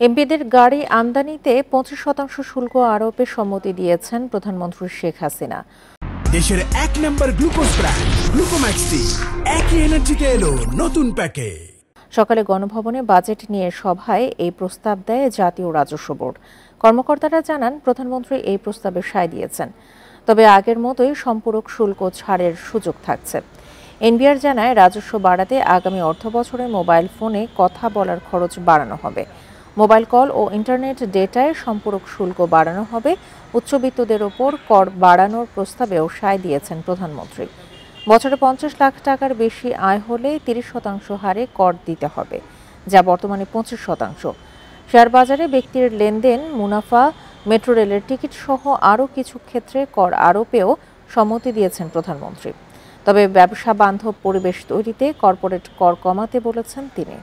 এমপিদের গাড়ি আমদানিতে 25% শুল্ক আরোপে সম্মতি দিয়েছেন প্রধানমন্ত্রী শেখ হাসিনা। দেশের এক নম্বর গ্লুকোজ ব্র্যান্ড গ্লুকোম্যাক্সটি একই এনার্জিতে এলো নতুন প্যাকে। সকালে গণভবনে বাজেট নিয়ে সভায় এই প্রস্তাব দেয় জাতীয় রাজস্ব বোর্ড। কর্মকর্তারা জানান, প্রধানমন্ত্রী এই প্রস্তাবে সায় দিয়েছেন। তবে আগের মতোই সম্পূরক শুল্ক ছাড়ের সুযোগ থাকছে। এনবিআর জানায়, রাজস্ব বাড়াতে আগামী অর্থবছরে মোবাইল ফোনে কথা বলার খরচ বাড়ানো হবে। মোবাইল কল ও ইন্টারনেট ডেটায় সম্পূরক শুল্ক বাড়ানো হবে। উচ্চবিত্তদের ওপর কর বাড়ানোর প্রস্তাবেও সায় দিয়েছেন প্রধানমন্ত্রী। বছরে 50 লাখ টাকার বেশি আয় হলে 30% হারে কর দিতে হবে, যা বর্তমানে 25%। শেয়ার বাজারে ব্যক্তির লেনদেন, মুনাফা, মেট্রো রেলের টিকিট সহ আরও কিছু ক্ষেত্রে কর আরোপেও সম্মতি দিয়েছেন প্রধানমন্ত্রী। তবে ব্যবসা বান্ধব পরিবেশ তৈরিতে কর্পোরেট কর কমাতে বলেছেন তিনি।